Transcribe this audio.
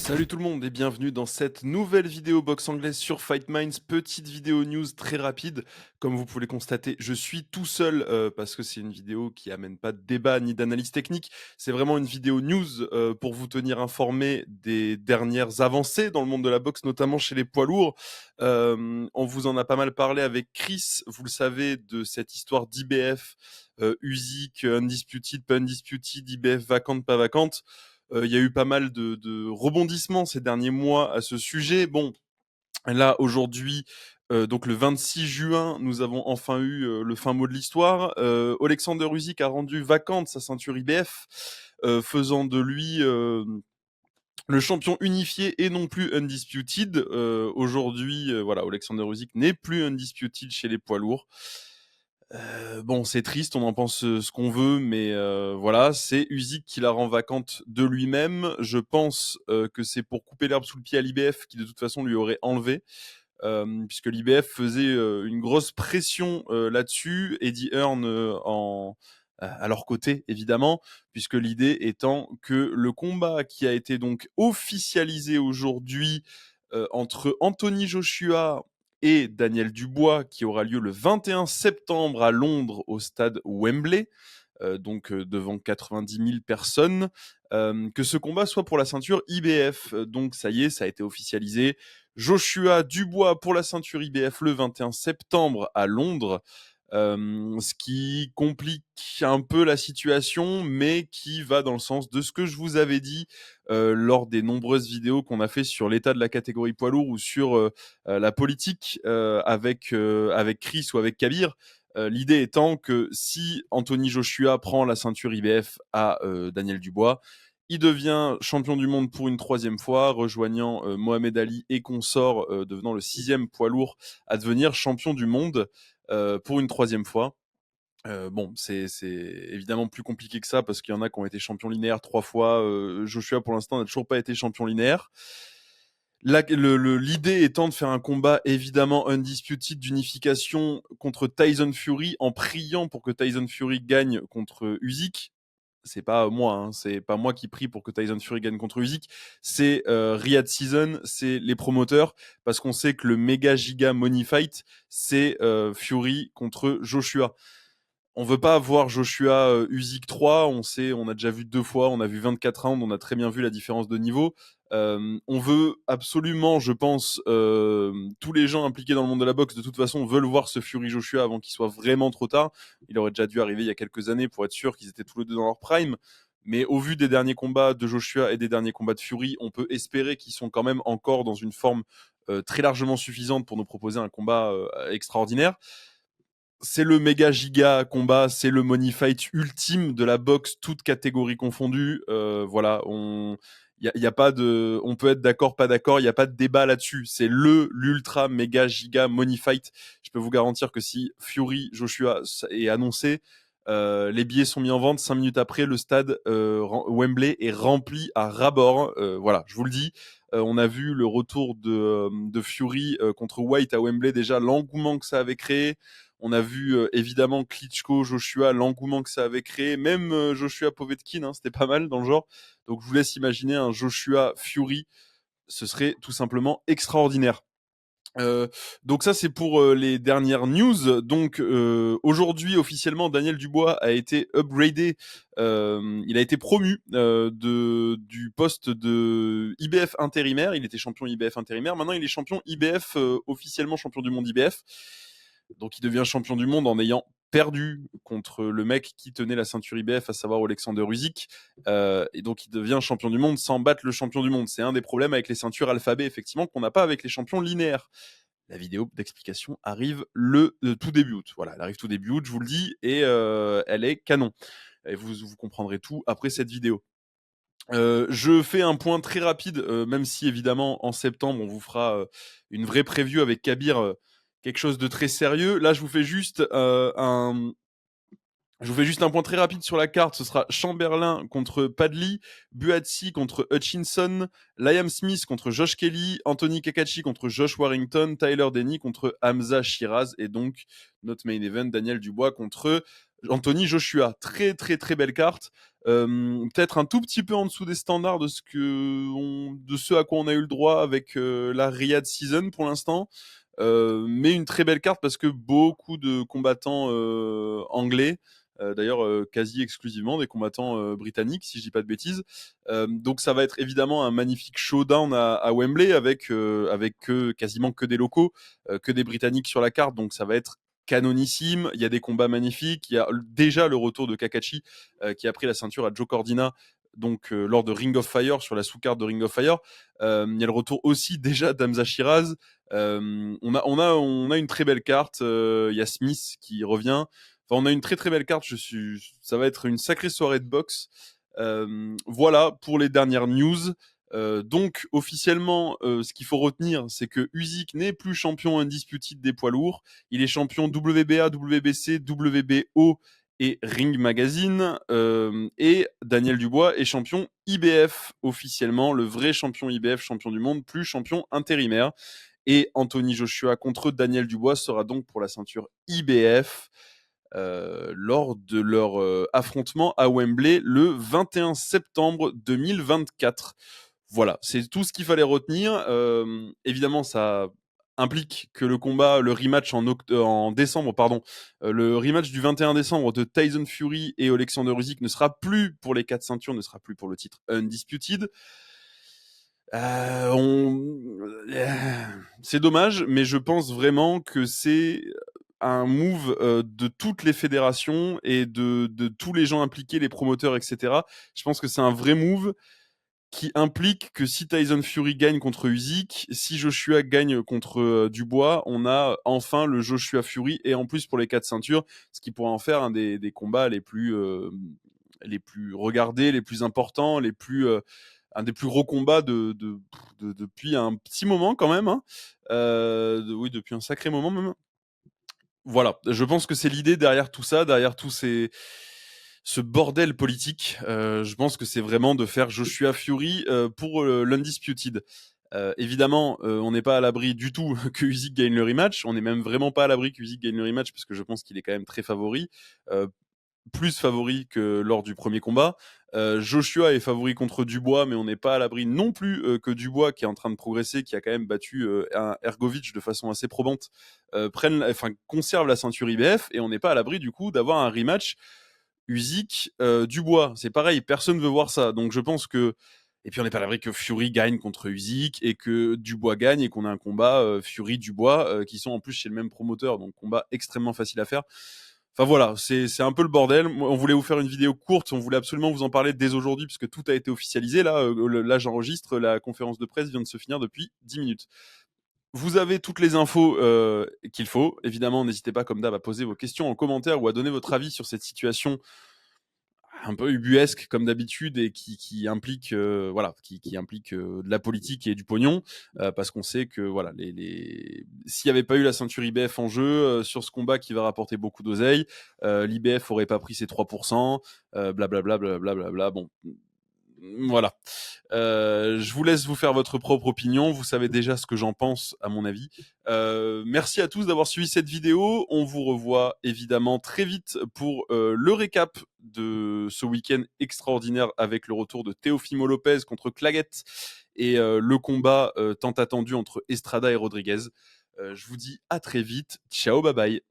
Salut tout le monde et bienvenue dans cette nouvelle vidéo boxe anglaise sur Fight Minds. Petite vidéo news très rapide. Comme vous pouvez le constater, je suis tout seul parce que c'est une vidéo qui amène pas de débat ni d'analyse technique. C'est vraiment une vidéo news pour vous tenir informé des dernières avancées dans le monde de la boxe, notamment chez les poids lourds. On vous en a pas mal parlé avec Chris, vous le savez, de cette histoire d'IBF, Usyk, Undisputed, pas Undisputed, IBF vacante, pas vacante. Il y a eu pas mal de rebondissements ces derniers mois à ce sujet. Bon, là aujourd'hui, donc le 26 juin, nous avons enfin eu le fin mot de l'histoire. Alexander Usyk a rendu vacante sa ceinture IBF, faisant de lui le champion unifié et non plus undisputed. Aujourd'hui, voilà, Alexander Usyk n'est plus undisputed chez les poids lourds. Bon, c'est triste, on en pense ce qu'on veut, mais voilà, c'est Usyk qui la rend vacante de lui-même. Je pense que c'est pour couper l'herbe sous le pied à l'IBF, qui de toute façon lui aurait enlevé, puisque l'IBF faisait une grosse pression là-dessus. Eddie Hearn à leur côté, évidemment, puisque l'idée étant que le combat qui a été donc officialisé aujourd'hui entre Anthony Joshua et Daniel Dubois, qui aura lieu le 21 septembre à Londres au stade Wembley, donc devant 90 000 personnes, que ce combat soit pour la ceinture IBF. Donc ça y est, ça a été officialisé. Joshua Dubois pour la ceinture IBF le 21 septembre à Londres. Ce qui complique un peu la situation, mais qui va dans le sens de ce que je vous avais dit lors des nombreuses vidéos qu'on a fait sur l'état de la catégorie poids lourd ou sur la politique avec Chris ou avec Kabir. L'idée étant que si Anthony Joshua prend la ceinture IBF à Daniel Dubois, il devient champion du monde pour une troisième fois, rejoignant Mohamed Ali et consorts, devenant le 6e poids lourd à devenir champion du monde pour une troisième fois. Bon, c'est évidemment plus compliqué que ça parce qu'il y en a qui ont été champions linéaires 3 fois. Joshua, pour l'instant, n'a toujours pas été champion linéaire. L'idée étant de faire un combat évidemment undisputed d'unification contre Tyson Fury en priant pour que Tyson Fury gagne contre Usyk. C'est pas moi, hein, c'est pas moi qui prie pour que Tyson Fury gagne contre Usyk, c'est Riyadh Season, c'est les promoteurs, parce qu'on sait que le méga giga money fight, c'est Fury contre Joshua. On veut pas voir Joshua Usyk 3, on sait, on a déjà vu 2 fois, on a vu 24 rounds, on a très bien vu la différence de niveau. On veut absolument, je pense, tous les gens impliqués dans le monde de la boxe, de toute façon, veulent voir ce Fury Joshua avant qu'il soit vraiment trop tard. Il aurait déjà dû arriver il y a quelques années pour être sûr qu'ils étaient tous les deux dans leur prime. Mais au vu des derniers combats de Joshua et des derniers combats de Fury, on peut espérer qu'ils sont quand même encore dans une forme très largement suffisante pour nous proposer un combat extraordinaire. C'est le méga giga combat, c'est le money fight ultime de la boxe, toute catégorie confondue. Voilà, y a pas de, on peut être d'accord, pas d'accord, il y a pas de débat là-dessus. C'est l'ultra méga giga money fight. Je peux vous garantir que si Fury Joshua est annoncé, les billets sont mis en vente 5 minutes après, le stade Wembley est rempli à ras-bord. Voilà, je vous le dis. On a vu le retour de Fury contre White à Wembley, déjà l'engouement que ça avait créé. On a vu évidemment Klitschko, Joshua, l'engouement que ça avait créé, même Joshua Povetkin, hein, c'était pas mal dans le genre. Donc je vous laisse imaginer un Joshua Fury, ce serait tout simplement extraordinaire. Euh, donc ça c'est pour les dernières news. Donc aujourd'hui officiellement Daniel Dubois a été upgradé, il a été promu du poste de IBF intérimaire. Il était champion IBF intérimaire. Maintenant il est champion IBF officiellement champion du monde IBF. Donc il devient champion du monde en ayant perdu contre le mec qui tenait la ceinture IBF, à savoir Alexander Usyk. Et donc il devient champion du monde sans battre le champion du monde. C'est un des problèmes avec les ceintures alphabet, effectivement, qu'on n'a pas avec les champions linéaires. La vidéo d'explication arrive le tout début août. Voilà, elle arrive tout début août, je vous le dis, et elle est canon. Et vous comprendrez tout après cette vidéo. Je fais un point très rapide, même si évidemment en septembre on vous fera une vraie preview avec Kabir, quelque chose de très sérieux. Là, je vous fais juste Je vous fais juste un point très rapide sur la carte. Ce sera Chamberlain contre Padley, Buatsi contre Hutchinson, Liam Smith contre Josh Kelly, Anthony Kakachi contre Josh Warrington, Tyler Denny contre Hamza Shiraz et donc notre main event Daniel Dubois contre Anthony Joshua. Très très très belle carte. Peut-être un tout petit peu en dessous des standards de ce à quoi on a eu le droit avec la Riyadh Season pour l'instant. Mais une très belle carte parce que beaucoup de combattants anglais, d'ailleurs quasi exclusivement des combattants britanniques, si je dis pas de bêtises. Donc ça va être évidemment un magnifique showdown à Wembley avec quasiment que des locaux, que des Britanniques sur la carte. Donc ça va être canonissime. Il y a des combats magnifiques. Il y a déjà le retour de Kakachi qui a pris la ceinture à Joe Cordina. Donc lors de Ring of Fire, sur la sous-carte de Ring of Fire. Il y a le retour aussi déjà d'Hamza Shiraz. On a une très belle carte. Il y a Smith qui revient. Enfin, on a une très très belle carte. Ça va être une sacrée soirée de boxe. Voilà pour les dernières news. Donc officiellement, ce qu'il faut retenir, c'est que Usyk n'est plus champion undisputed des poids lourds. Il est champion WBA, WBC, WBO et Ring Magazine. Et Daniel Dubois est champion IBF officiellement, le vrai champion IBF, champion du monde, plus champion intérimaire. Et Anthony Joshua contre Daniel Dubois sera donc pour la ceinture IBF lors de leur affrontement à Wembley le 21 septembre 2024. Voilà, c'est tout ce qu'il fallait retenir. Évidemment, ça implique que le combat, le rematch en décembre, pardon, le rematch du 21 décembre de Tyson Fury et Alexander Usyk ne sera plus pour les 4 ceintures, ne sera plus pour le titre Undisputed. C'est dommage, mais je pense vraiment que c'est un move de toutes les fédérations et de tous les gens impliqués, les promoteurs, etc. Je pense que c'est un vrai move qui implique que si Tyson Fury gagne contre Usyk, si Joshua gagne contre Dubois, on a enfin le Joshua Fury et en plus pour les 4 ceintures, ce qui pourrait en faire un des combats les plus regardés, les plus importants, un des plus gros combats depuis un petit moment quand même. Hein. Oui, depuis un sacré moment même. Voilà, je pense que c'est l'idée derrière tout ça, derrière ce bordel politique. Je pense que c'est vraiment de faire Joshua Fury pour l'Undisputed. Évidemment, on n'est pas à l'abri du tout que Usyk gagne le rematch. On n'est même vraiment pas à l'abri que Usyk gagne le rematch parce que je pense qu'il est quand même très favori. Plus favori que lors du premier combat. Joshua est favori contre Dubois, mais on n'est pas à l'abri non plus que Dubois, qui est en train de progresser, qui a quand même battu un Ergovic de façon assez probante, conserve la ceinture IBF, et on n'est pas à l'abri du coup d'avoir un rematch Usyk Dubois. C'est pareil, personne veut voir ça. Donc je pense que et puis on n'est pas à l'abri que Fury gagne contre Usyk et que Dubois gagne et qu'on a un combat Fury-Dubois qui sont en plus chez le même promoteur. Donc combat extrêmement facile à faire. Enfin voilà, c'est un peu le bordel. On voulait vous faire une vidéo courte, on voulait absolument vous en parler dès aujourd'hui puisque tout a été officialisé. Là j'enregistre, la conférence de presse vient de se finir depuis 10 minutes. Vous avez toutes les infos qu'il faut. Évidemment, n'hésitez pas comme d'hab à poser vos questions en commentaire ou à donner votre avis sur cette situation un peu ubuesque comme d'habitude et qui implique qui implique de la politique et du pognon parce qu'on sait que voilà s'il n'y avait pas eu la ceinture IBF en jeu sur ce combat qui va rapporter beaucoup d'oseille, l'IBF aurait pas pris ses 3%, blablabla blablabla. Bon, voilà. Je vous laisse vous faire votre propre opinion. Vous savez déjà ce que j'en pense, à mon avis. Merci à tous d'avoir suivi cette vidéo. On vous revoit évidemment très vite pour le récap de ce week-end extraordinaire avec le retour de Teofimo Lopez contre Claggett et le combat tant attendu entre Estrada et Rodriguez. Je vous dis à très vite. Ciao, bye bye.